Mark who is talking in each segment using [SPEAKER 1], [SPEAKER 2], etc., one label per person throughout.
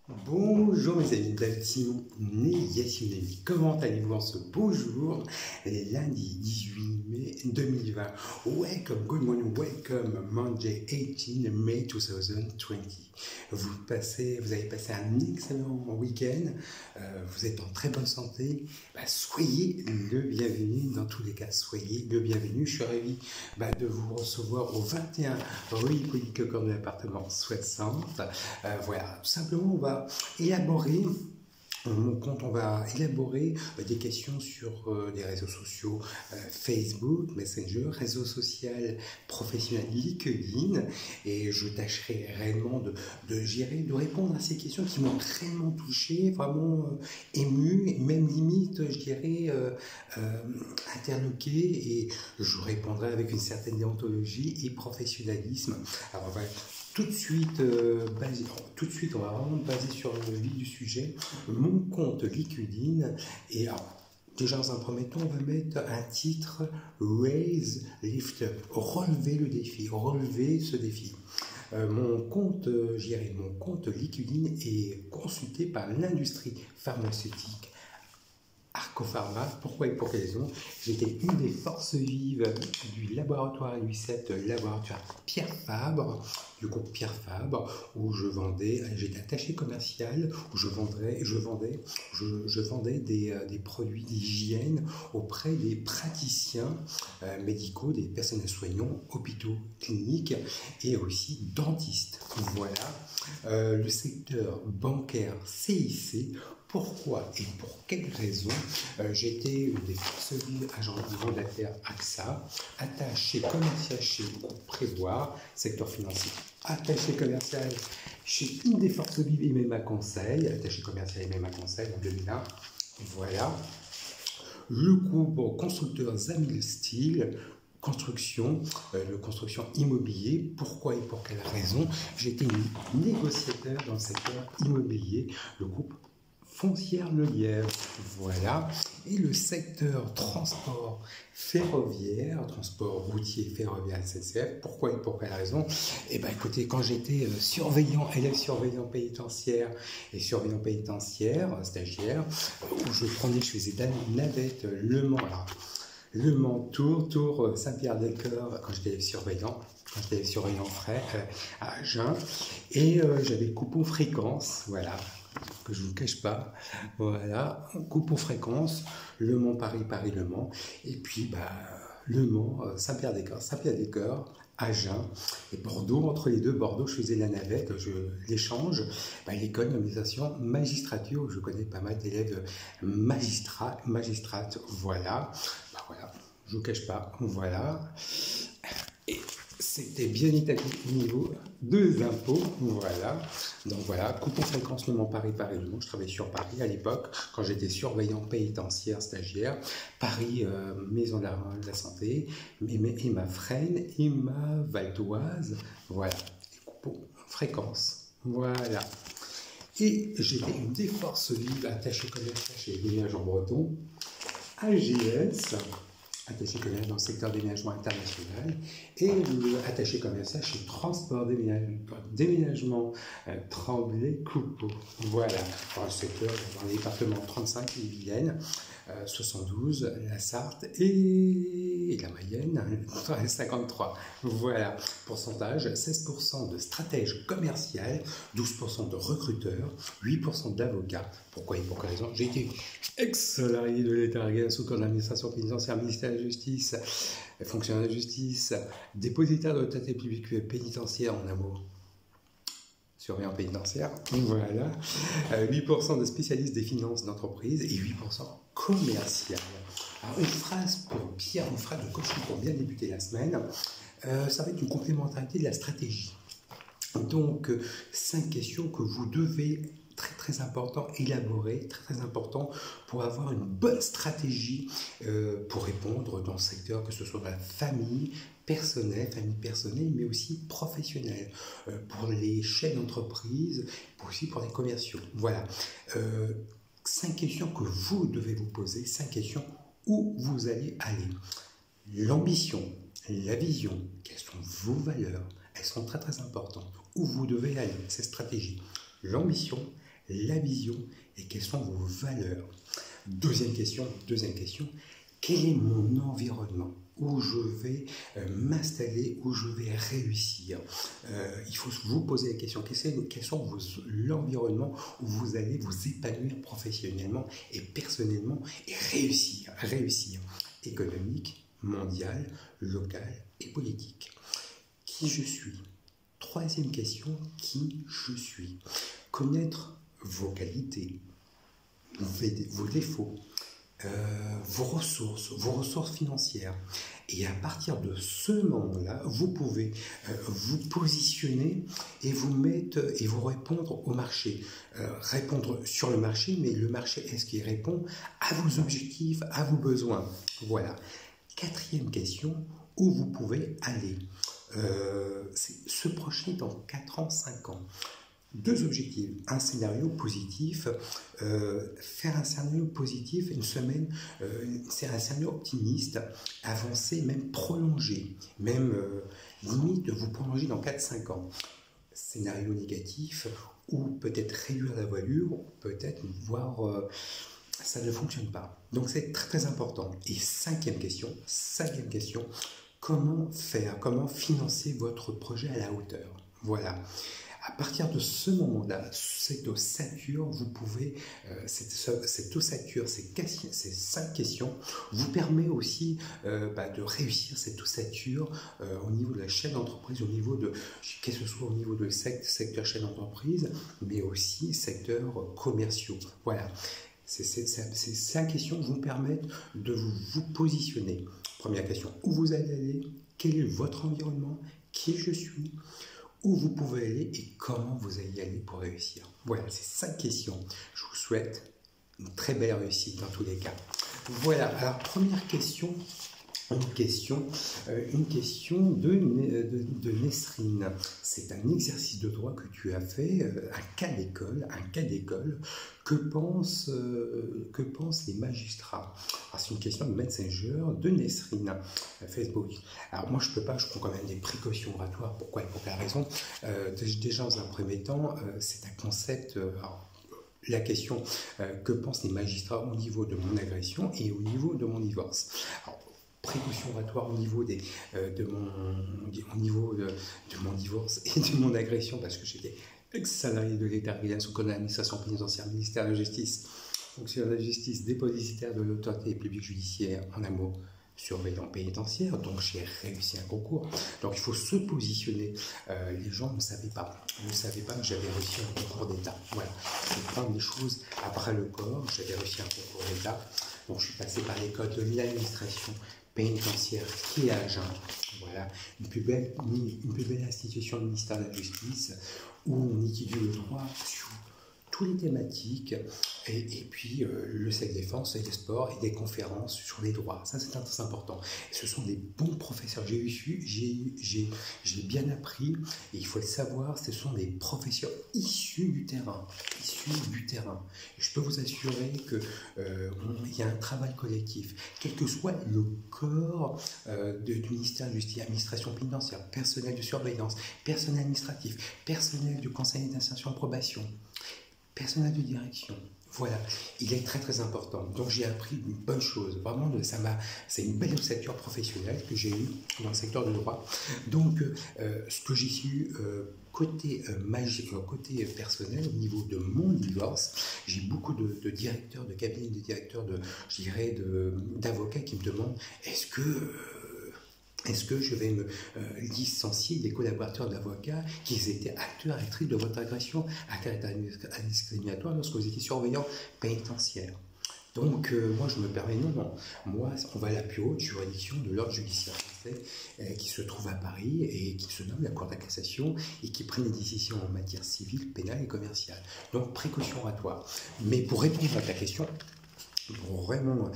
[SPEAKER 1] Bonjour mes amis, David Simon, né Yassine. Comment allez-vous en ce beau jour, lundi 18 mai 2020? Welcome, good morning, welcome, Monday 18 May 2020. Vous avez passé un excellent week-end, vous êtes en très bonne santé, soyez le bienvenu dans tous les cas, soyez le bienvenu. Je suis ravi de vous recevoir au 21 rue Hippolyte Lecoeur de l'appartement 60. Voilà, tout simplement on va élaborer mon compte, on va élaborer des questions sur les réseaux sociaux, Facebook, Messenger, réseau social professionnel LinkedIn, et je tâcherai réellement de répondre à ces questions qui m'ont réellement touché, vraiment ému, et même limite, je dirais, interloqué, et je répondrai avec une certaine déontologie et professionnalisme. Alors voilà. Tout de suite, on va vraiment baser sur le vif du sujet, mon compte LinkedIn. Et alors, déjà dans un premier temps, on va mettre un titre Raise Lift Up, relever le défi, relever ce défi. Mon compte LinkedIn est consulté par l'industrie pharmaceutique Arcopharma. Pourquoi et pour quelle raison? J'étais une des forces vives du laboratoire LU7, laboratoire Pierre Fabre, du groupe Pierre Fabre, où j'étais attaché commercial, où je vendais des produits d'hygiène auprès des praticiens médicaux, des personnels soignants, hôpitaux, cliniques et aussi dentistes. Voilà. Le secteur bancaire CIC. Pourquoi et pour quelles raisons j'étais une des forces vives agents mandataires AXA, attaché commercial chez le groupe Prévoir, secteur financier, attaché commercial chez une des forces vives et même à conseil, attaché commercial et même à conseil en 2001. Voilà. Le groupe constructeur Zamil Steel, construction immobilier. Pourquoi et pour quelle raison? J'étais négociateur dans le secteur immobilier, le groupe Foncière Le Lièvre, voilà. Et le secteur transport ferroviaire, transport routier ferroviaire SNCF, pourquoi et pour quelle raison? Écoutez, quand j'étais élève surveillant pénitentiaire et surveillant pénitentiaire, stagiaire, où je faisais de la navette Le Mans, Tours, Saint-Pierre-des-Cœurs, quand j'étais surveillant frais à Agen, et j'avais coupon fréquence, voilà, que je ne vous cache pas, voilà, coupon fréquence, Le Mans, Paris-Le Mans, et puis Le Mans, Saint-Pierre-des-Cœurs, Agen et Bordeaux. Entre les deux, Bordeaux, je faisais la navette, l'échange, l'école d'administration magistrature, où je connais pas mal d'élèves magistrates, voilà. Voilà, je vous cache pas, voilà. Et c'était bien établi au niveau des impôts, voilà. Donc voilà, coupon fréquence Le Mans, Paris-Le Mans. Je travaillais sur Paris à l'époque, quand j'étais surveillant pénitentiaire stagiaire. Paris, maison de la santé, et ma Fresne et ma Val d'Oise, voilà. Et coupon fréquence, voilà. Et j'étais une des forces vives attachées commerciales chez les déménagements bretons, AGS, attaché commercial dans le secteur déménagement international, et attaché commercial chez Transport Déménagement Tremblay-Coupeau. Voilà, dans le secteur, dans les départements 35, les Vilaine, 72, la Sarthe et la Mayenne, 53. Voilà, pourcentage, 16% de stratèges commerciaux, 12% de recruteurs, 8% d'avocats. Pourquoi et pour quelle raison? J'ai été ex-salarié de l'État sous corps de l'administration pénitentiaire, ministère de la Justice, fonctionnaire de justice, dépositaire de l'autorité publique pénitentiaire, en un mot, surveillant pénitentiaire, voilà, 8% de spécialistes des finances d'entreprise et 8% commercial. Alors une phrase de coaching pour bien débuter la semaine, ça va être une complémentarité de la stratégie. Donc, 5 questions que vous devez très important, élaborer, très important pour avoir une bonne stratégie pour répondre dans le secteur, que ce soit dans la famille personnelle, mais aussi professionnelle, pour les chefs d'entreprise, aussi pour les commerciaux. Voilà, 5 questions que vous devez vous poser, 5 questions où vous allez aller. L'ambition, la vision, quelles sont vos valeurs, elles sont très importantes. Où vous devez aller, ces stratégies. L'ambition, la vision et quelles sont vos valeurs. Deuxième question, quel est mon environnement où je vais m'installer, où je vais réussir? Il faut vous poser la question, quels sont l'environnement où vous allez vous épanouir professionnellement et personnellement et réussir économique, mondial, local et politique. Qui je suis? Troisième question, qui je suis? Connaître vos qualités, vos défauts, vos ressources financières. Et à partir de ce moment-là, vous pouvez vous positionner et vous répondre au marché. Répondre sur le marché, mais le marché, est-ce qu'il répond à vos objectifs, à vos besoins? Voilà. Quatrième question, où vous pouvez aller? Se projeter dans 4 ans, 5 ans. Deux objectifs, un scénario positif, faire un scénario positif une semaine, c'est un scénario optimiste, avancer, même prolonger, même limite vous prolonger dans 4-5 ans. Scénario négatif, ou peut-être réduire la voilure, peut-être voir ça ne fonctionne pas. Donc c'est très très important. Et cinquième question, comment financer votre projet à la hauteur? Voilà. À partir de ce moment-là, cette ossature, vous pouvez, cette ossature, ces 5 questions, vous permet aussi de réussir cette ossature au niveau de la chaîne d'entreprise, au niveau de, que ce soit au niveau de secteur chaîne d'entreprise, mais aussi secteurs commerciaux. Voilà. Ces 5 questions vous permettent de vous positionner. Première question, où vous allez aller? Quel est votre environnement? Qui je suis? Où vous pouvez aller et comment vous allez y aller pour réussir? Voilà, ces 5 questions. Je vous souhaite une très belle réussite dans tous les cas. Voilà, alors première question, une question de Nesrine. C'est un exercice de droit que tu as fait, un cas d'école. Que pensent les magistrats? C'est une question de Messenger de Nesrine, Facebook. Alors moi je peux pas, je prends quand même des précautions oratoires. Pourquoi et pour quelle raison? Déjà dans un premier temps, c'est un concept. La question, que pensent les magistrats au niveau de mon agression et au niveau de mon divorce? Alors, précaution oratoire au niveau de mon divorce et de mon agression, parce que j'étais ex-salarié de l'État, sous code d'administration pénitentiaire, ministère de la Justice, fonctionnaire de la justice, dépositaire de l'autorité publique judiciaire, en un mot, surveillant pénitentiaire, donc j'ai réussi un concours. Donc il faut se positionner. Les gens ne savaient pas que j'avais réussi un concours d'État. Voilà, je vais prendre les choses après le corps. J'avais réussi un concours d'État. Donc je suis passé par l'école de l'administration pénitentiaire qui est à Agen. Voilà, une plus belle institution du ministère de la Justice où on étudie le droit sur toutes les thématiques et puis le self-défense et les sports et des conférences sur les droits. Ça, c'est très important. Et ce sont des bons professeurs. J'ai bien appris, et il faut le savoir, ce sont des professeurs issus du terrain. Et je peux vous assurer qu'il y a un travail collectif, quel que soit le corps du ministère de la Justice, administration pénitentiaire, personnel de surveillance, personnel administratif, personnel du conseil d'insertion et probation, personnel de direction. Voilà, il est très très important. Donc j'ai appris une bonne chose. Vraiment, c'est une belle ossature professionnelle que j'ai eue dans le secteur du droit. Donc, ce que j'ai su côté personnel, au niveau de mon divorce, j'ai beaucoup de directeurs de cabinet, de directeurs d'avocats qui me demandent est-ce que je vais me licencier des collaborateurs d'avocats qui étaient acteurs, actrices de votre agression à caractère discriminatoire lorsque vous étiez surveillant pénitentiaire? Donc, moi, je me permets, non. Moi, on va à la plus haute juridiction de l'ordre judiciaire français qui se trouve à Paris et qui se nomme la Cour de cassation et qui prend des décisions en matière civile, pénale et commerciale. Donc, précaution oratoire. Mais pour répondre à ta question, vraiment,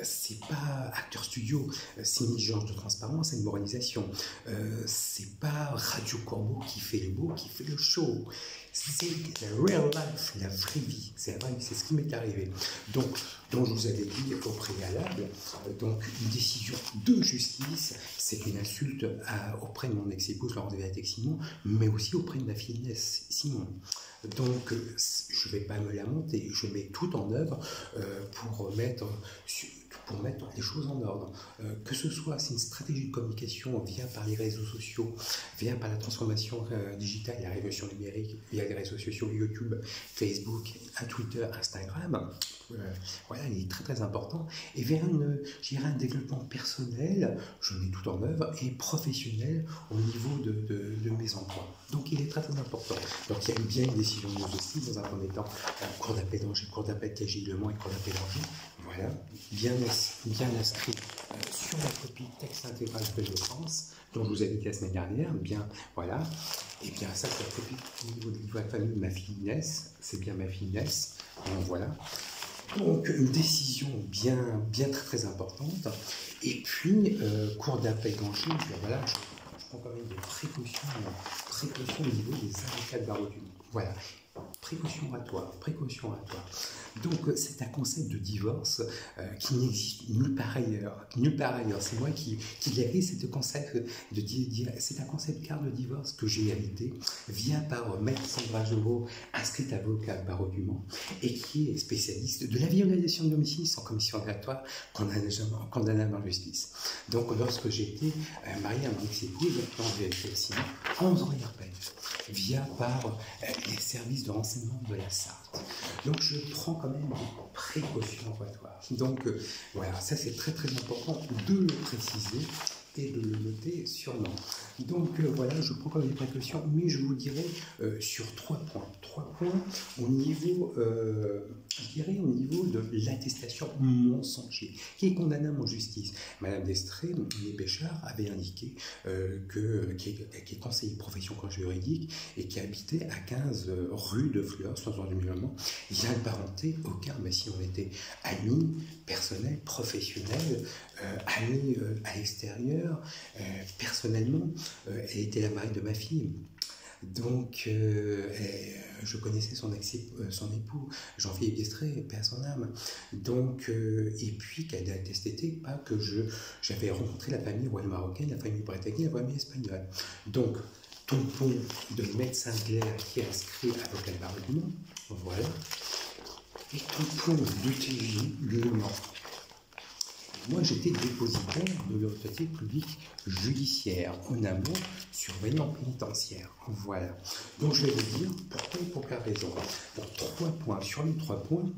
[SPEAKER 1] c'est pas Acteur Studio, signé Georges de Transparence, c'est une moralisation. C'est pas Radio Corbeau qui fait le beau, qui fait le show. C'est la real life, la vraie vie. C'est ce qui m'est arrivé. Donc je vous avais dit au préalable, donc une décision de justice, c'est une insulte auprès de mon ex-épouse Laurence Vertek Simon, mais aussi auprès de ma fille Simon. Donc je ne vais pas me lamenter, je mets tout en œuvre pour mettre les choses en ordre. Que ce soit, c'est une stratégie de communication via par les réseaux sociaux, via par la transformation digitale, la révolution numérique, via les réseaux sociaux, YouTube, Facebook, Twitter, Instagram. Voilà, il est très très important. Et vers un développement personnel, je mets tout en œuvre, et professionnel au niveau de mes emplois. Donc il est très très important. Donc il y a eu bien une décision de nous aussi, dans un premier temps, cours d'appel d'Angers, cours d'appel KGI Le Mans et cours d'appel d'Angers. Voilà, bien inscrit sur la copie texte intégral de de France, dont je vous ai dit la semaine dernière. Bien, voilà. Et bien ça, c'est la copie au niveau de la famille de ma fille Inès. C'est bien ma fille Inès. Donc voilà. Donc une décision bien très très importante. Et puis, cours d'appel d'Angers, voilà, je prends quand même des précautions au niveau des avocats de barreau du Mans. Voilà. Précaution à toi. Donc, c'est un concept de divorce qui n'existe nulle part ailleurs. C'est moi qui l'ai ce concept de divorce. C'est un concept car de divorce que j'ai hérité via par Maître Sandra Jevaux, inscrite avocat à barreau du Mans, et qui est spécialiste de la violation de domicile sans commission aléatoire condamnable en justice. Donc, lorsque j'étais marié à mon ex-épouse, j'ai été aussi 11 ans via par les services de renseignement de la Sarthe. Donc je prends quand même des précautions oratoires. Donc voilà, ça c'est très très important de le préciser et de le noter sûrement. Donc voilà, je prends quand même des précautions, mais je vous dirai sur 3 points. 3 points au niveau, je dirais au niveau de l'attestation mensonger, qui est condamnable en justice. Madame Destré, les Béchard, avait indiqué qui est conseiller de profession juridique et qui habitait à 15 rue de Fluors, dans un environnement. Il y a une parenté aucun, mais si on était amis, personnels, professionnels, amis à l'extérieur, personnellement, elle était la marraine de ma fille. Donc, je connaissais son époux, Jean-Philippe Destré, paix à son âme. Donc, et puis, qu'elle a attesté, pas que j'avais rencontré la famille royale marocaine, la famille britannique, la famille espagnole. Donc, tampon de médecin clair qui est inscrit avocat de barreau du Mans, voilà. Et tampon d'UTJ Le Mans. Moi, j'étais dépositaire de l'autorité publique judiciaire, en amont, surveillant pénitentiaire. Voilà. Donc, je vais vous dire pourquoi et pour quelle raison. Donc, 3 points. Sur les 3 points,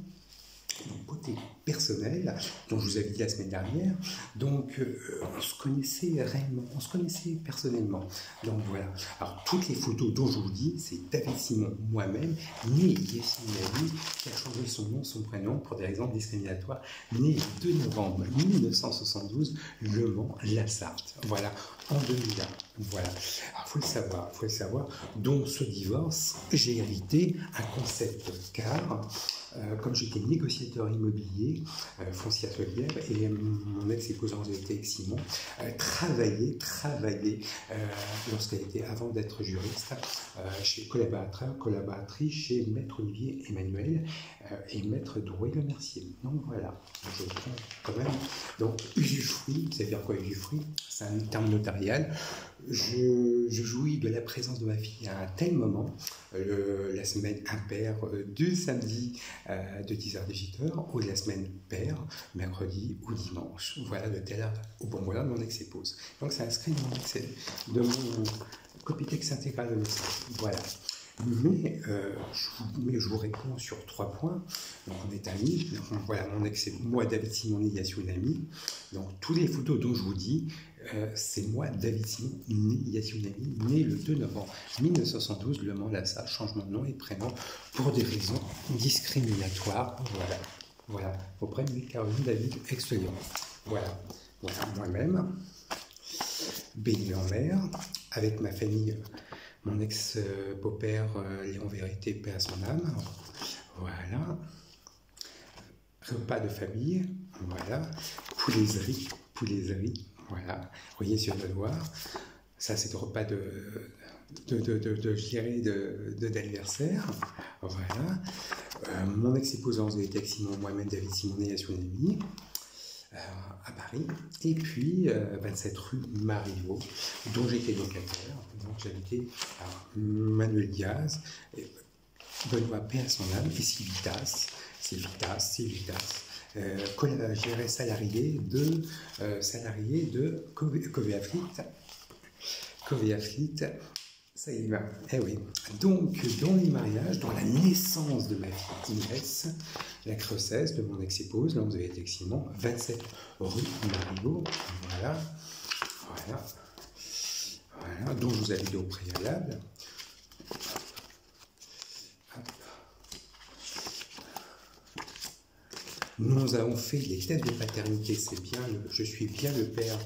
[SPEAKER 1] donc, côté personnel, dont je vous avais dit la semaine dernière, donc on se connaissait réellement, on se connaissait personnellement. Donc voilà. Alors toutes les photos dont je vous dis, c'est David Simon, moi-même, né Yassine Nabi, qui a changé son nom, son prénom pour des raisons discriminatoires, né le 2 novembre 1972, Le Mans, la Sarthe. Voilà, en 2001. Voilà. Alors faut le savoir. Donc ce divorce, j'ai hérité un concept car. Comme j'étais négociateur immobilier, foncier atelier, et mon ex-épouse Angélique Simon travaillait lorsqu'elle était, avant d'être juriste, chez collaboratrice chez Maître Olivier Emmanuel et Maître Drouet Le Mercier. Donc voilà, je prends quand même. Donc usufruit, c'est-à-dire quoi usufruit? C'est un terme notarial. Je jouis de la présence de ma fille à un tel moment, la semaine impaire du samedi de 10h à 18h, ou la semaine paire, mercredi ou dimanche. Voilà, de telle heure au bon moment de mon ex-épouse. Donc c'est inscrit de mon copie texte intégral de message. Voilà. Mais je vous réponds sur 3 points. Donc on est amis. Donc, voilà, moi, David Simon, né Yassine Nabi. Donc toutes les photos dont je vous dis, c'est moi, David Simon, né Yassine Nabi, né le 2 novembre 1972, Le Mans, la Sarthe, changement de nom et prénom pour des raisons discriminatoires. Voilà. Auprès de Caroline David Ex-Lyon. Voilà, moi-même, béni en mer, avec ma famille. Mon ex-beau-père, Léon Vérité, paix à son âme. Voilà. Repas de famille. Voilà. Poulaiserie. Voilà. Vous voyez sur le Loir. Ça, c'est le repas d'anniversaire. Voilà. Mon ex-épouse, Angélique Simon, moi-même, David Simon et Yassine Nabi. À Paris, et puis 27 rue Marivaux, dont j'étais locataire. Donc j'habitais à Manuel Diaz, Benoît, paix à son âme, et Civitas, gérer salarié de Covéaflit, ça y va. Eh oui. Donc, dans les mariages, dans la naissance de ma fille Inès, la Creusès de mon ex-épouse, là vous avez été Simon, 27 rue Marigot, voilà, dont je vous avais dit au préalable. Nous avons fait les tests de paternité, c'est bien, je suis bien le père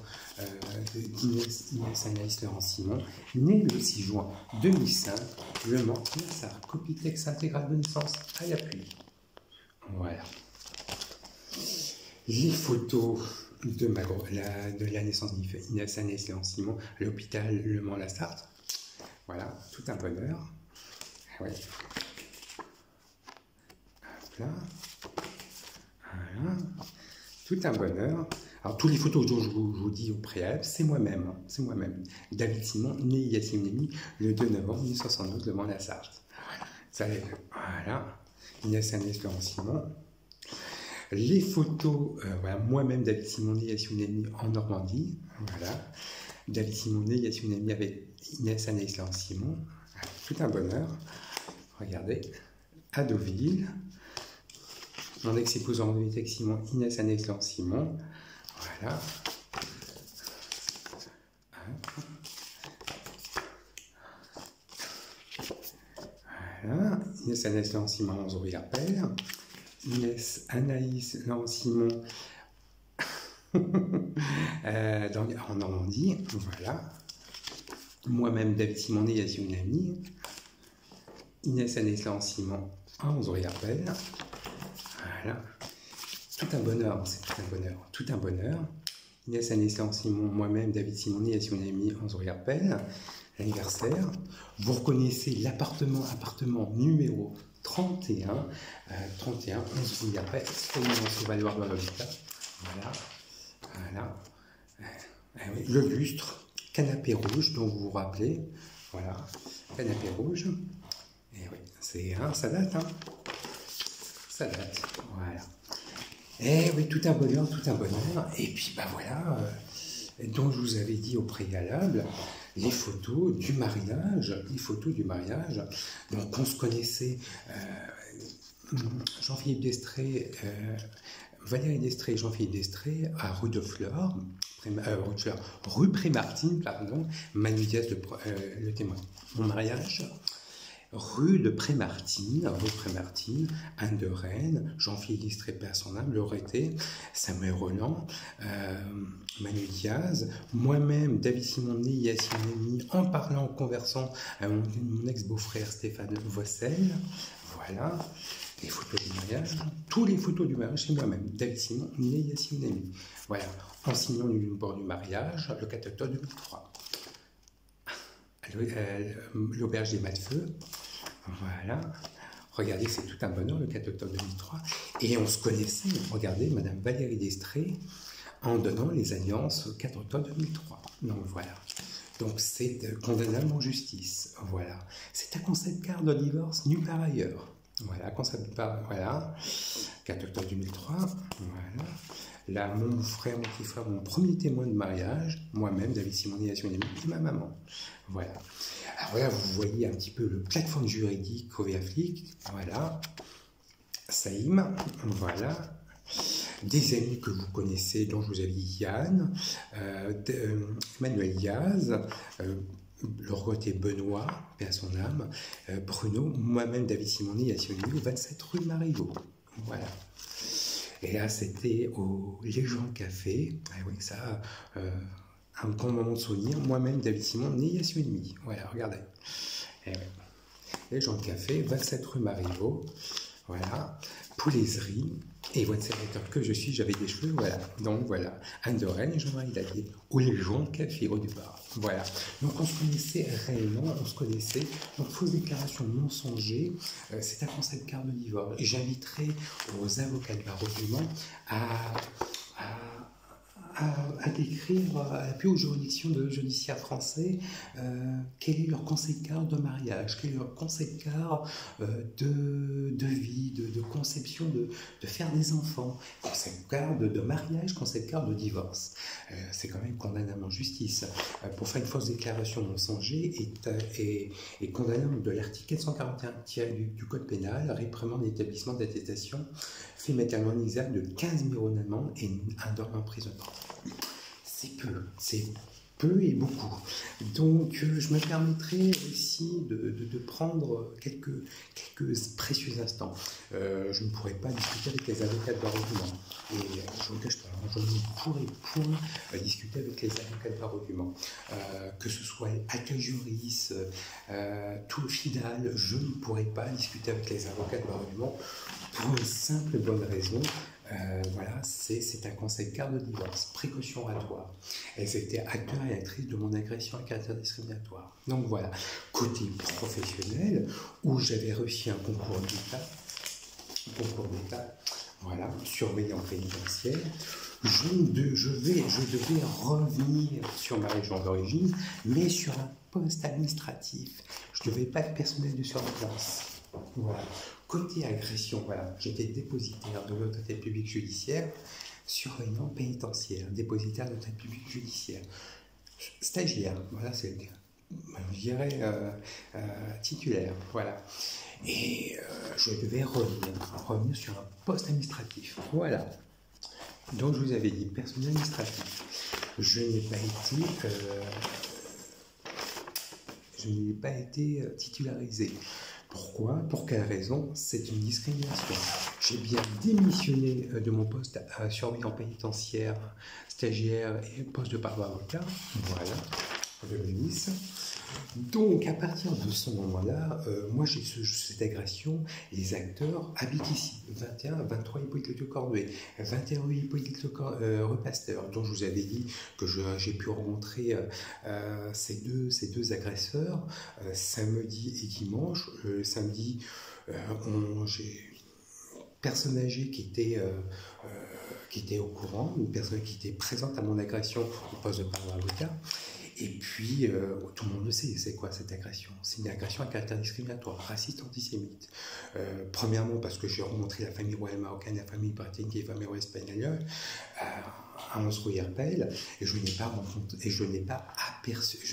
[SPEAKER 1] d'Inès Anaïs Laurent-Simon, né le 6 juin 2005, Le Mans, Nassar, copie texte intégrale de naissance à l'appui. Voilà. Les photos de la naissance d'Inès Anaïs Laurent-Simon à l'hôpital Le Mans La Sarthe. Voilà, tout un bonheur. Ouais. Hop là. Voilà. Tout un bonheur. Alors, toutes les photos dont je vous dis au préalable, c'est moi-même. C'est moi-même. David Simon, né Yassimini, le 2 novembre 1972, Le Mans La Sarthe. Voilà. Inès Anaïs Laurent-Simon. Les photos, voilà, moi-même, David Simonet, Yassunami en Normandie. Voilà. David Simonet, Yassunami avec Inès Anaïs Laurent-Simon. Tout un bonheur. Regardez. À Deauville. Mon ex-épouse en avec Simon, Inès Anaïs Laurent-Simon. Voilà. Voilà. Inès Anaïs Laurent-Simon, 11 rue Appel. Inès Anaïs Laurent-Simon en Normandie, voilà. Moi-même, David Simonet, Yassunami. Inès Anaïs Laurent-Simon à 11 rue Appel. Voilà. Tout un bonheur, c'est tout un bonheur, tout un bonheur. Inès Anaïs Laurent-Simon, moi-même, David Simonet, Yassunami, 11 rue Appel. L'anniversaire. Vous reconnaissez l'appartement numéro 31, 11 rue Appel, expérience au Valoir de l'Habitat. Voilà. Le lustre, canapé rouge, dont vous vous rappelez. Voilà, canapé rouge. Et oui, ça date, hein. Ça date, voilà. Et oui, tout un bonheur. Et puis, voilà, dont je vous avais dit au préalable, les photos du mariage. Donc, on se connaissait, Jean-Philippe Destré, Valérie Destré, Jean-Philippe Destré, à rue de Flore, rue Prémartine, pardon, Manu Diaz, le témoin. Mon mariage, rue de Prémartine, Anne de Rennes, Jean-Philippe Destré, paix à son âme, Loreté, Samuel Roland, Manu Diaz, moi-même, David Simonet, Yassinemi, en parlant, en conversant à mon ex-beau-frère Stéphane Vossel. Voilà. Les photos du mariage, toutes les photos du mariage, c'est moi-même, David Simon, né Yassinemi. Voilà, en signant le bord du mariage, le 4 octobre 2003. L'auberge des Mats-de-Feu, voilà. Regardez, c'est tout un bonheur, le 4 octobre 2003. Et on se connaissait, regardez, Madame Valérie Destré, en donnant les alliances le 4 octobre 2003. Donc voilà. Donc c'est condamnable en justice. Voilà. C'est un concept carte de divorce nulle part ailleurs. Voilà, voilà, 4 octobre 2003, voilà. Là, mon frère, mon petit frère, mon premier témoin de mariage, moi-même, David Simonet, Yassunami, et ma maman. Voilà. Alors là, vous voyez un petit peu le plateforme juridique Covéaflic, voilà. Saïm, voilà. Des amis que vous connaissez, dont je vous avais dit Yann, Emmanuel Diaz, Lorgotte et Benoît, paix à son âme, Bruno, moi-même, David Simonet, Yassunami, 27 rue Marigot. Voilà. Et là, c'était au Légende Café. Ah oui, ça, un grand moment de souvenir. Moi-même, David Simonet, Yassunami. Voilà, regardez. Et oui. Légende Café, 27 rue Marigot. Voilà. Poulaiserie. Et votre serviteur que je suis, j'avais des cheveux, voilà. Donc voilà, Anne de Rennes et Jean-Marie Dallier, au Légende Café au départ. Voilà. Donc on se connaissait réellement, Donc fausse déclaration mensonger, c'est un concept carte de divorce. Et j'inviterai aux avocats de barreau du Mans à à décrire à la plus haute juridiction de judiciaire français quel est leur conséquent de mariage, quel est leur conséquent de vie, de conception, de faire des enfants, conséquent de mariage, conséquent de divorce. C'est quand même condamnable en justice. Pour faire une fausse déclaration mensongère est condamnable de l'article 441 du Code pénal, réprimande l'établissement d'attestation, fait métalement exact de 15 000 € d'amende et 1 an d'emprisonnement. C'est peu et beaucoup. Donc, je me permettrai aussi de prendre quelques précieux instants. Je ne pourrai pas discuter avec les avocats de argument. Et je ne cache pas, je ne pourrai point discuter avec les avocats de argument. Que ce soit accueil juriste, tout le FIDAL, je ne pourrai pas discuter avec les avocats de argument pour une simple et bonne raison. Voilà, c'est un conséquent de divorce, précaution oratoire. Elles étaient acteurs et actrices de mon agression à caractère discriminatoire. Donc voilà, côté professionnel, où j'avais réussi un concours d'État, voilà, surveillant pénitentiaire, je devais revenir sur ma région d'origine, mais sur un poste administratif. Je ne devais pas être personnel de surveillance. Voilà. Côté agression, voilà, j'étais dépositaire de l'autorité publique judiciaire, surveillant pénitentiaire, dépositaire de l'autorité publique judiciaire, stagiaire, voilà, c'est, je dirais, titulaire, voilà. Et je devais revenir sur un poste administratif, voilà. Donc je vous avais dit, personnel administratif, je n'ai pas été titularisé. Pourquoi? Pour quelle raison? C'est une discrimination. J'ai bien démissionné de mon poste à surveillant pénitentiaire, stagiaire et poste de parole-avocat, voilà, en 2010. Donc, à partir de ce moment-là, moi j'ai cette agression, les acteurs habitent ici, 21, 23 Hippolyte Cornuet, 21 rue Hippolyte Repasteur, dont je vous avais dit que j'ai pu rencontrer ces deux agresseurs samedi et dimanche. Samedi, j'ai une personne âgée qui était au courant, une personne qui était présente à mon agression au poste de parole-avocat. Et puis, tout le monde le sait, c'est quoi cette agression? C'est une agression à caractère discriminatoire, raciste, antisémite. Premièrement, parce que j'ai rencontré la famille royale marocaine, la famille britannique et la famille royale espagnole à 11 rue Herpel, et je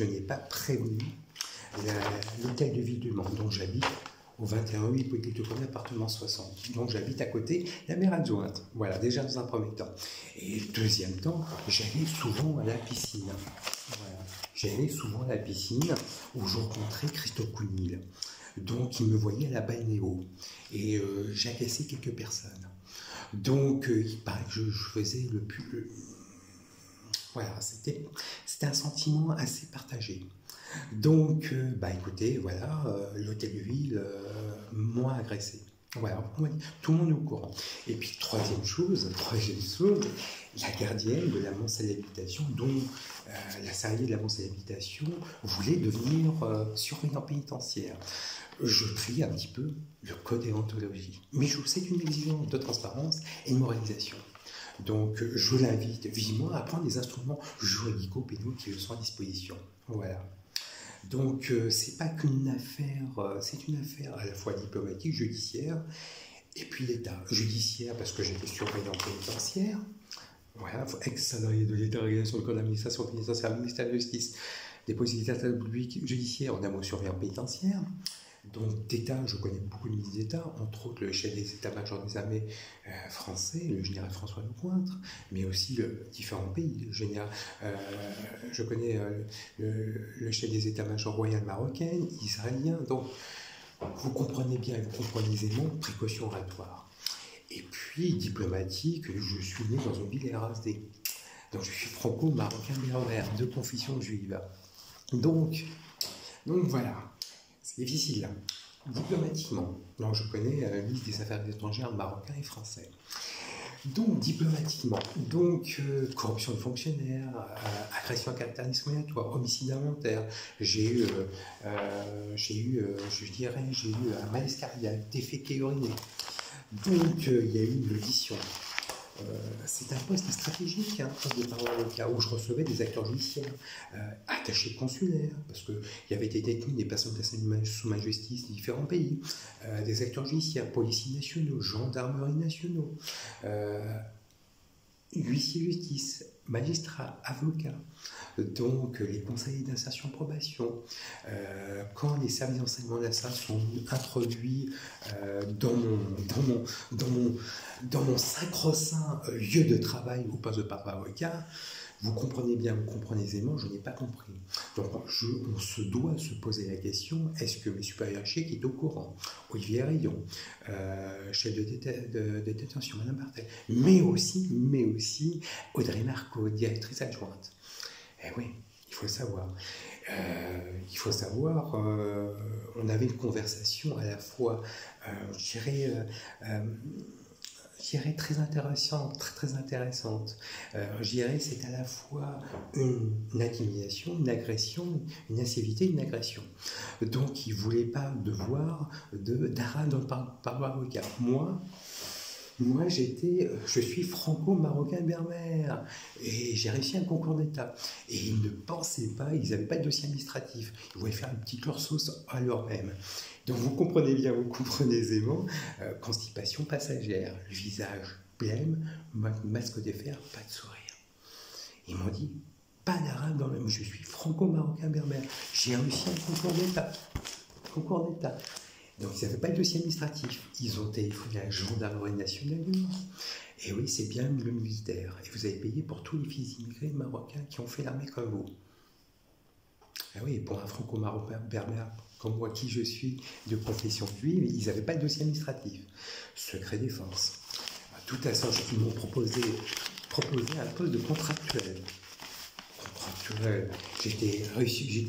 [SPEAKER 1] n'ai pas prévenu l'hôtel de ville du Mans, dont j'habite au 21 rue Hippolyte Cornuet, appartement 60. Donc j'habite à côté, la maire adjointe. Voilà, déjà dans un premier temps. Et deuxième temps, j'allais souvent à la piscine. Voilà. J'allais souvent à la piscine où je rencontrais Christophe Counil. Donc il me voyait à la balnéo. Et j'agaçais quelques personnes. Donc il paraît que je faisais le plus... Voilà, c'était un sentiment assez partagé. Donc, écoutez, voilà, l'hôtel de ville m'a agressé. Voilà, tout le monde est au courant. Et puis, troisième chose, la gardienne de la Manselle d'habitation, dont la salariée de la Manselle d'habitation voulait devenir surveillant pénitentiaire. Je trie un petit peu le code déontologie. Mais c'est une exigence de transparence et de moralisation. Donc, je l'invite vivement à prendre des instruments juridico-pénaux qui sont à disposition. Voilà. Donc, c'est pas qu'une affaire, c'est une affaire à la fois diplomatique, judiciaire, et puis l'État. Judiciaire, parce que j'étais surveillant pénitentiaire, voilà, ex-salarié de l'État, régulation de code d'administration pénitentiaire, ministère de la Justice, dépositaire de la public judiciaire, en un mot surveillant pénitentiaire. Donc d'État, je connais beaucoup de ministres d'État, entre autres le chef des états-majors des armées français, le général François Lecointre, mais aussi différents pays. Je connais le chef des états-majors royal marocain, israélien. Donc vous comprenez bien, vous comprenez aisément, précaution oratoire. Et puis diplomatique, je suis né dans une ville RSD. Donc je suis franco-marocain béarnais, de confession juive. Donc voilà. C'est difficile, hein. Diplomatiquement. Donc, je connais la liste des affaires étrangères marocains et français. Donc, diplomatiquement. Donc, corruption de fonctionnaires, agression à caractère discriminatoire, homicide involontaire. J'ai eu un malaise cardiaque, déféqué uriné. Donc, il y a eu une audition c'est un poste stratégique, un poste de parole avocat, où je recevais des acteurs judiciaires, attachés consulaires, parce qu'il y avait des détenus, des personnes placées sous ma justice de différents pays, des acteurs judiciaires, policiers nationaux, gendarmeries nationaux, huissiers justice, magistrats, avocats, donc les conseillers d'insertion probation. Quand les services d'enseignement de la SAR sont introduits dans mon sacro-saint lieu de travail au poste de parole avocat, vous comprenez bien, vous comprenez aisément, je n'ai pas compris. Donc on se doit se poser la question, est-ce que mes supérieurs hiérarchiques est au courant? Olivier Rayon, chef de détention, Madame Bartel, mais aussi Audrey Marco, directrice adjointe. Eh oui, il faut savoir. On avait une conversation à la fois, je dirais très intéressante, très intéressante. Je dirais c'est à la fois une intimidation, une agression, une incivilité, une agression. Donc il ne voulait pas devoir d'ara dans le parloir avocat. Moi, je suis franco-marocain berbère et j'ai réussi un concours d'État. Et ils ne pensaient pas, ils n'avaient pas de dossier administratif. Ils voulaient faire une petite leur sauce à leur-même. Donc vous comprenez bien, vous comprenez aisément, constipation passagère, le visage blême, masque de fer, pas de sourire. Ils m'ont dit, pas d'arabe dans le même, je suis franco-marocain berbère. J'ai réussi un concours d'État. Donc, ils n'avaient pas de dossier administratif. Ils ont téléphoné à la gendarmerie nationale du Nord. Et oui, c'est bien le militaire. Et vous avez payé pour tous les fils immigrés marocains qui ont fait l'armée comme vous. Ah oui, pour un franco-marocain berbère comme moi, qui je suis, de confession juive, ils n'avaient pas de dossier administratif. Secret défense. Tout à fait, ils m'ont proposé un poste de contractuel. J'étais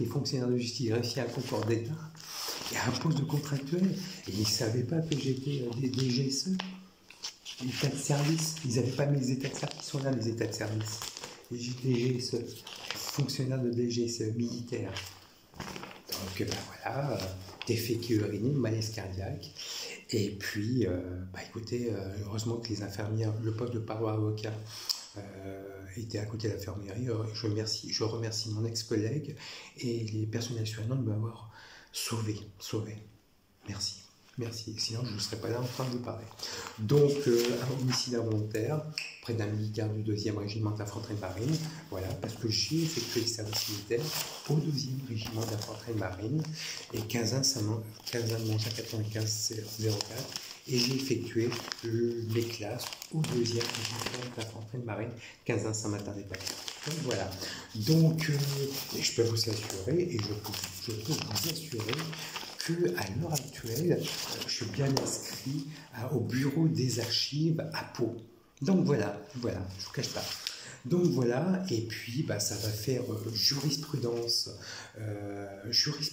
[SPEAKER 1] fonctionnaire de justice, j'ai réussi un concours d'État. Et un poste de contractuel, et ils ne savaient pas que j'étais des DGSE, état de service. Ils n'avaient pas mes états de service, qui sont là, mes états de service. Et j'étais DGSE, fonctionnaire de DGSE, militaire. Donc, voilà, déféqué uriné, malaise cardiaque. Et puis, écoutez, heureusement que les infirmières, le poste de parole avocat, était à côté de l'infirmerie. Je remercie mon ex-collègue et les personnels soignants de m'avoir sauvé. Merci. Sinon, je ne serais pas là en train de vous parler. Donc, un homicide involontaire près d'un militaire du 2e régiment d'infanterie marine. Voilà, parce que j'ai effectué le service militaire au 2e régiment d'infanterie marine et 15 ans de mon 95-04. Et j'ai effectué les classes au 2e régiment d'infanterie marine, 15 ans Saint-Martin des Pins. Donc voilà. Donc, je peux vous assurer, et je peux vous assurer qu'à l'heure actuelle, je suis bien inscrit au bureau des archives à Pau. Donc voilà, je ne vous cache pas. Donc voilà, et puis ça va faire jurisprudence.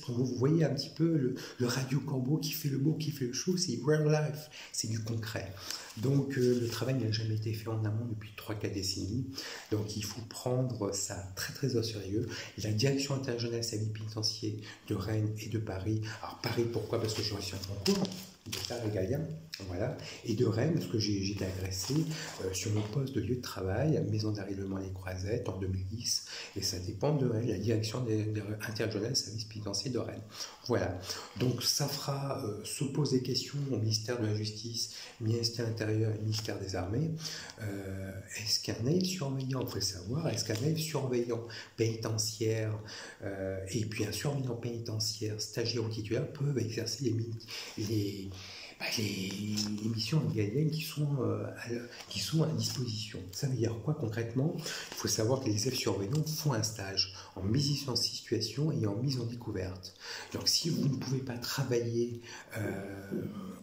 [SPEAKER 1] Vous voyez un petit peu le radio corbeau qui fait le beau, qui fait le chaud, c'est real life, c'est du concret. Donc le travail n'a jamais été fait en amont depuis 3-4 décennies. Donc il faut prendre ça très très au sérieux. La direction interrégionale service pénitentiaire de Rennes et de Paris. Alors Paris, pourquoi? Parce que j'ai reçu un concours d'État régalien, voilà, et de Rennes, parce que j'ai été agressé sur mon poste de lieu de travail, maison d'arrêtement Les Croisettes, en 2010, et ça dépend de Rennes, la direction interrégionale service pénitentiaire de Rennes. Voilà, donc ça fera se poser des questions au ministère de la Justice, ministère de l'Intérieur et ministère des Armées. Est-ce qu'un élève surveillant, il faut le savoir, est-ce qu'un élève surveillant pénitentiaire et puis un surveillant pénitentiaire, stagiaire ou titulaire peuvent exercer les missions régaliennes qui sont à disposition. Ça veut dire quoi concrètement? Il faut savoir que les élèves surveillants font un stage en mise en situation et en mise en découverte. Donc si vous ne pouvez pas travailler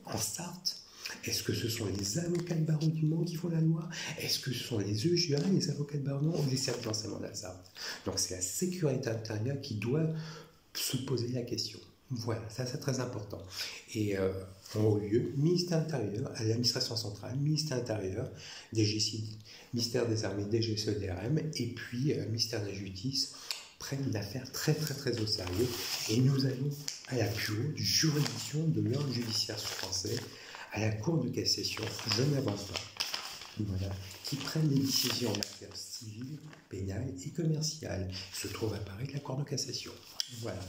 [SPEAKER 1] en Sarthe, est-ce que ce sont les avocats de barreau du Mans qui font la loi? Est-ce que ce sont les EJA, les avocats de barreau du Mans ou les services d'enseignement de la Sarthe? Donc c'est la sécurité intérieure qui doit se poser la question. Voilà, ça c'est très important. Et en haut lieu, ministère intérieur, à l'administration centrale, ministère intérieur, DGCI, ministère des Armées, DGSE, DRM, et puis ministère de la Justice, prennent l'affaire très très très au sérieux. Et nous allons à la plus haute juridiction de l'ordre judiciaire français, à la Cour de cassation. Je n'avance pas. voilà, qui prennent les décisions en matière civile, pénale et commerciale. Se trouve à Paris la Cour de cassation. Voilà.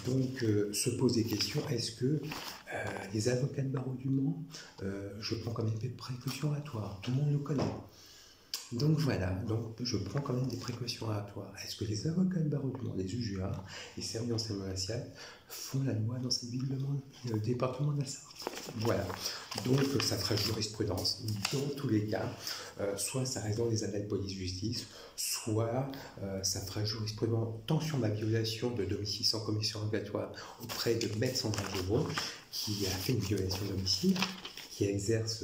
[SPEAKER 1] Donc, se pose des questions, est-ce que les avocats de barreau du Mans, je prends quand même des précautions oratoires, tout le monde le connaît. Donc voilà, donc je prends quand même des précautions oratoires. Est-ce que les avocats de barreau du Mans, les UJA, les services d'enseignement racial font la loi dans cette ville de Mans, le département de la Sarthe? Voilà, donc ça fera jurisprudence. Dans tous les cas, soit ça reste dans les annales police-justice, soit ça fera jurisprudence tant sur ma violation de domicile sans commission rogatoire auprès de Maître Sandra Géraud, qui a fait une violation de domicile, qui exerce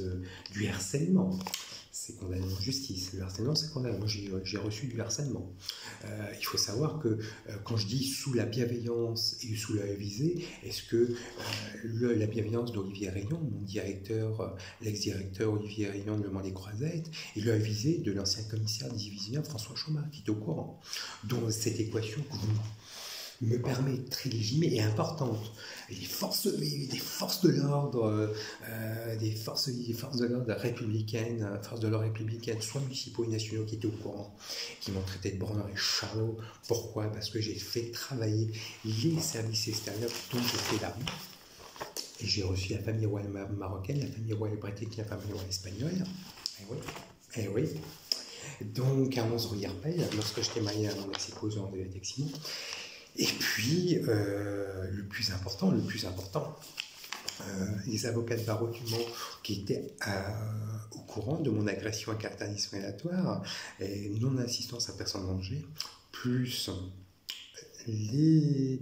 [SPEAKER 1] du harcèlement. C'est condamné en justice. Le harcèlement, c'est condamné. Moi, j'ai reçu du harcèlement. Il faut savoir que quand je dis sous la bienveillance et sous l'œil visé, est-ce que la bienveillance d'Olivier Rayon, mon directeur, l'ex-directeur Olivier Rayon de Le Mans-les-Croisettes, et l'œil visé de l'ancien commissaire divisionnaire François Chaumat, qui est au courant. Donc, cette équation que vous me permet très légitime et importante. Les forces de l'ordre, des forces de l'ordre républicaines, soit municipaux et nationaux qui étaient au courant, qui m'ont traité de branleur et charlot. Pourquoi? Parce que j'ai fait travailler les services extérieurs dont je fais l'armée. Et j'ai reçu la famille royale marocaine, la famille royale britannique, la famille royale espagnole. Eh oui. Donc, à 11 rue Herpel, lorsque j'étais marié à mon ex-épouse en Simon. Et puis, le plus important, les avocats de barreau du Mans qui étaient au courant de mon agression à caractère discriminatoire et non-assistance à personne en danger, plus les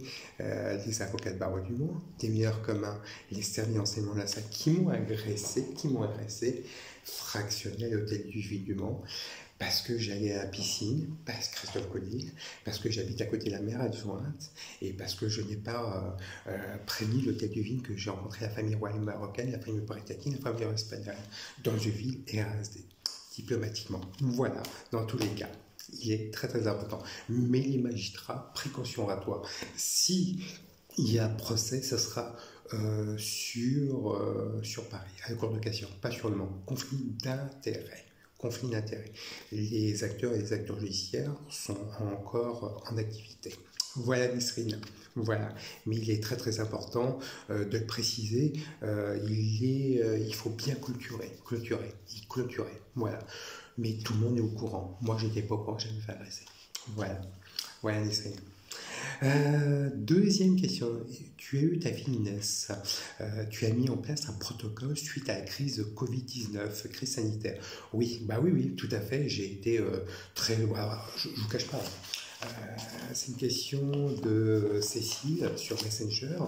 [SPEAKER 1] avocats de barreau du Mans, des meilleurs communs, les services d'enseignement de la salle qui m'ont agressé, fractionné à l'hôtel du Ville du Mans, parce que j'allais à la piscine, parce que Christophe Codil, parce que j'habite à côté de la mer adjointe, et parce que je n'ai pas prévenu l'hôtel du Ville que j'ai rencontré la famille royale marocaine, la famille britannique, la famille royale espagnole, dans une ville et RSD, diplomatiquement. Voilà, dans tous les cas. Il est très très important. Mais les magistrats, précaution oratoire. Si il y a procès, ça sera sur Paris, à la Cour de cassation, pas sur le Mans. Conflit d'intérêts. Les acteurs et les acteurs judiciaires sont encore en activité. Voilà Nesrine. Voilà. Mais il est très très important de le préciser. Il faut bien clôturer. Voilà. Mais tout le monde est au courant. Moi, j'étais pas au courant que j'allais me faire agresser. Voilà Nesrine. Deuxième question, tu as eu ta fille Inès, tu as mis en place un protocole suite à la crise Covid-19, crise sanitaire. Oui, tout à fait, j'ai été très... Voilà, je ne vous cache pas, c'est une question de Cécile sur Messenger.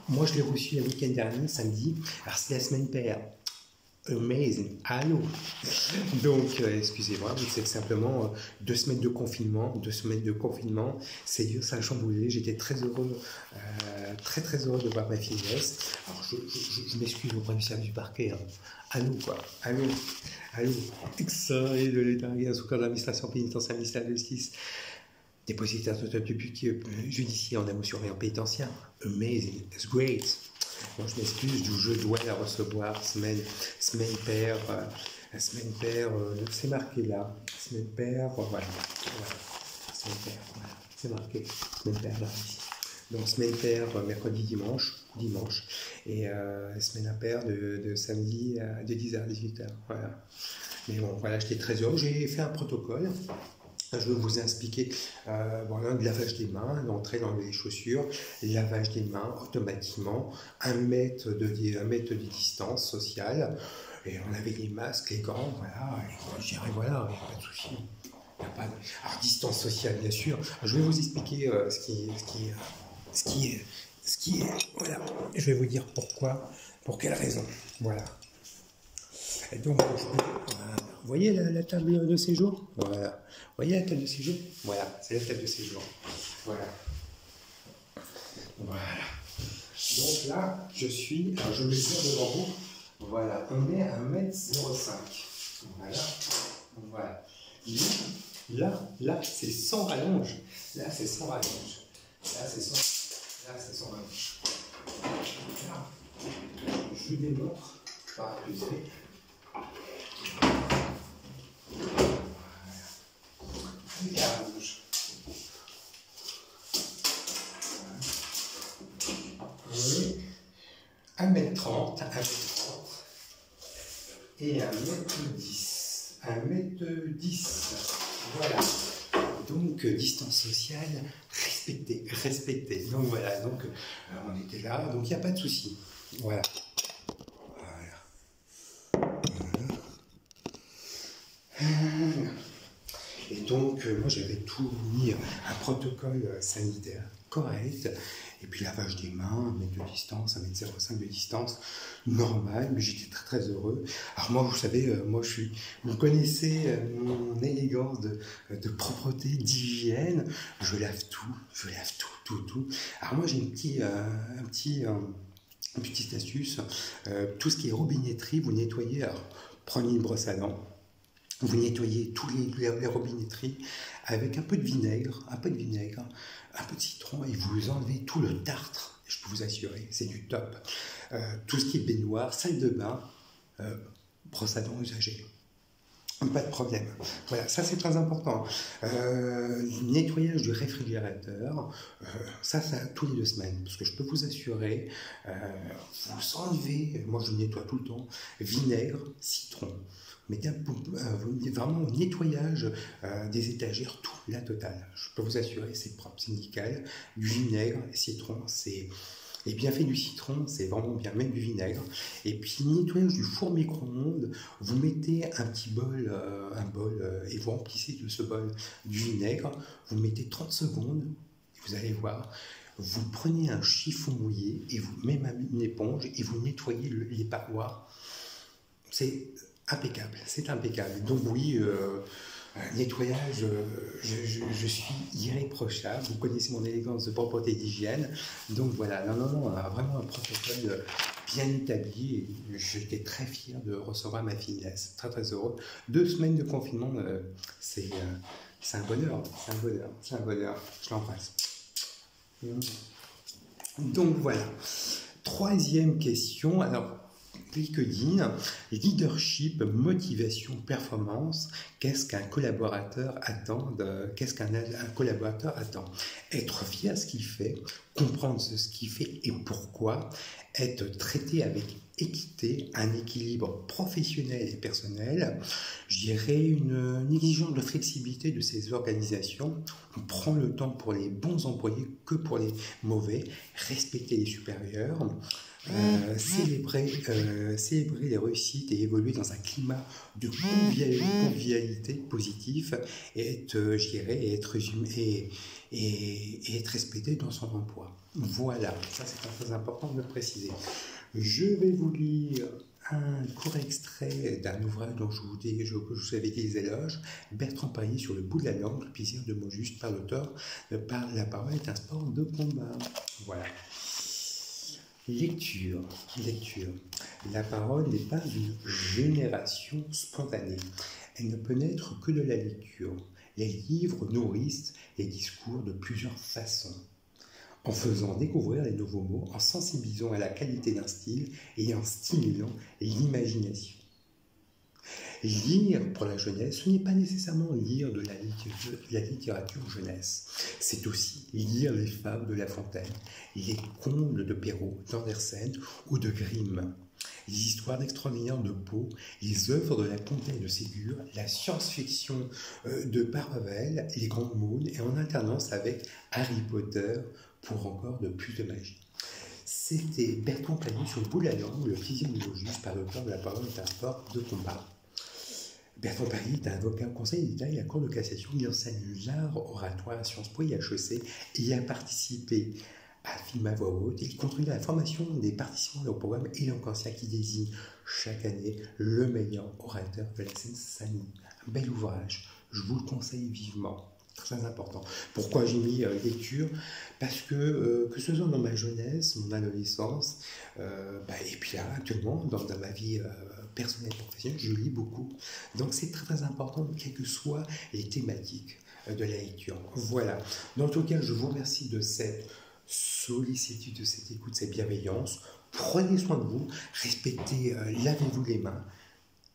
[SPEAKER 1] Moi, je l'ai reçu le week-end dernier, samedi, alors c'est la semaine paire. Amazing, allô. Donc, excusez-moi, c'est simplement 2 semaines de confinement, c'est dur, ça a chamboulé. J'étais très heureux, très heureux de voir ma fille Inès. Alors, je m'excuse auprès du service du parquet. Hein. Allô, quoi. Allô. Excellent de l'État, sous cadre de l'administration pénitentiaire, ministère de la Justice. Dépositaire total du public judiciaire en surveillant pénitentiaire. Amazing, it's great. Donc je m'excuse, je dois la recevoir semaine paire, c'est marqué là, semaine paire, voilà, semaine paire, voilà, c'est marqué, semaine paire là, ici. Donc semaine paire, mercredi, dimanche, et semaine impaire de samedi de 10h à 18h, voilà. Mais bon, voilà, j'étais très heureux, j'ai fait un protocole. Je vais vous expliquer le lavage des mains, l'entrée dans les chaussures, lavage des mains automatiquement, 1 mètre de distance sociale, et on avait les masques, les gants, voilà, et je dirais voilà, il n'y a pas de souci. Alors, distance sociale, bien sûr. Je vais vous expliquer ce qui est, voilà, je vais vous dire pourquoi, pour quelle raison, voilà. Et donc, vous voyez la table de séjour? Voilà. Vous voyez la table de séjour? Voilà, c'est la table de séjour. Voilà. Donc là, je me mesure devant vous. Voilà, on est à 1m05. Voilà. Là, c'est sans rallonge. Là, c'est sans rallonge. Là, je démontre par accusé. 1m30, 1m30 et 1m10. 1m10. Voilà. Donc, distance sociale respectée, respectée. Donc voilà, donc on était là, donc il n'y a pas de souci. Voilà. Et donc, moi j'avais tout mis, un protocole sanitaire correct, et puis lavage des mains, 1 mètre de distance, 1,05 m de distance, normal, mais j'étais très très heureux. Alors moi, vous savez, vous connaissez mon élégance de propreté, d'hygiène, je lave tout. Alors moi j'ai une petite astuce, tout ce qui est robinetterie, vous nettoyez, alors prenez une brosse à dents, vous nettoyez tous les robinetteries avec un peu de vinaigre, un peu de citron, et vous enlevez tout le tartre. Je peux vous assurer, c'est du top. Tout ce qui est baignoire, salle de bain, brosse à dents usagée. Pas de problème. Voilà, ça c'est très important. Nettoyage du réfrigérateur, ça tous les 2 semaines, parce que je peux vous assurer, vous enlevez, moi je nettoie tout le temps, vinaigre, citron. Mettez vraiment au nettoyage des étagères, tout, la totale. Je peux vous assurer, c'est propre, c'est nickel. Du vinaigre, citron, c'est... Les bienfaits du citron, c'est vraiment bien, même du vinaigre. Et puis, nettoyage du four micro-ondes, vous mettez un petit bol, et vous remplissez de ce bol du vinaigre, vous mettez 30 secondes, et vous allez voir, vous prenez un chiffon mouillé, et vous mettez une éponge, et vous nettoyez les parois. C'est impeccable, c'est impeccable. Donc oui, nettoyage, je suis irréprochable. Vous connaissez mon élégance de propreté et d'hygiène. Donc voilà, non, on a vraiment un protocole bien établi. Et j'étais très fier de recevoir ma finesse, très très heureux. 2 semaines de confinement, c'est un bonheur, c'est un bonheur. Je l'embrasse. Donc voilà. 3e question. Alors, LinkedIn, leadership, motivation, performance. Qu'est-ce qu'un collaborateur attend Être fier de ce qu'il fait, comprendre ce qu'il fait et pourquoi, être traité avec équité, un équilibre professionnel et personnel, je dirais une exigence de flexibilité de ces organisations. On prend le temps pour les bons employés que pour les mauvais, respecter les supérieurs. Célébrer les réussites et évoluer dans un climat de convivialité positif et être, je dirais, être respecté dans son emploi. Voilà, ça c'est très important de le préciser. Je vais vous lire un court extrait d'un ouvrage dont je vous avais dit les éloges, Bertrand Payet sur le bout de la langue, le plaisir de mots justes par l'auteur, par la parole est un sport de combat. Voilà. Lecture. La parole n'est pas une génération spontanée. Elle ne peut naître que de la lecture. Les livres nourrissent les discours de plusieurs façons. En faisant découvrir les nouveaux mots, en sensibilisant à la qualité d'un style et en stimulant l'imagination. Lire pour la jeunesse, ce n'est pas nécessairement lire de la littérature jeunesse. C'est aussi lire les fables de La Fontaine, les contes de Perrault, d'Andersen ou de Grimm, les histoires extraordinaires de Poe, les œuvres de la comtesse de Ségur, la science-fiction de Marvel, les grandes modes, et en alternance avec Harry Potter pour encore de plus de magie. C'était Bertrand Payet sur le bout de la langue, le plaisir de mots justes par l'auteur de La parole est un sport de combat. Bertrand Payet est un avocat au Conseil d'État et à la Cour de cassation. Il enseigne l'art oratoire à Sciences Po et HEC et il a participé à Film à voix haute. Il contribue à la formation des participants au programme Éloquentia qui désigne chaque année le meilleur orateur de la Seine-Saint-Denis. Un bel ouvrage, je vous le conseille vivement. Très important. Pourquoi j'ai mis lecture? Parce que ce soit dans ma jeunesse, mon adolescence, et puis là, actuellement, dans ma vie personnelle et professionnelle, je lis beaucoup. Donc c'est très très important, quelles que soient les thématiques de la lecture. Voilà. Dans tout cas, je vous remercie de cette sollicitude, de cette écoute, de cette bienveillance. Prenez soin de vous, respectez, lavez-vous les mains,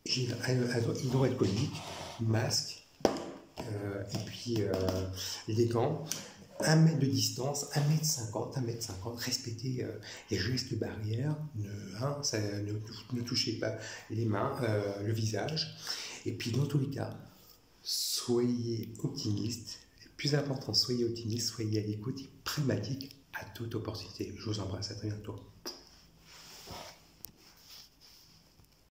[SPEAKER 1] hydroalcoolique, masque, et puis les gants. 1 mètre de distance, 1,50 m, 1,50 m, respectez les gestes barrières, ne touchez pas les mains, le visage. Et puis dans tous les cas, soyez optimiste. Le plus important, soyez optimiste, soyez à l'écoute et pragmatique à toute opportunité. Je vous embrasse, à très bientôt.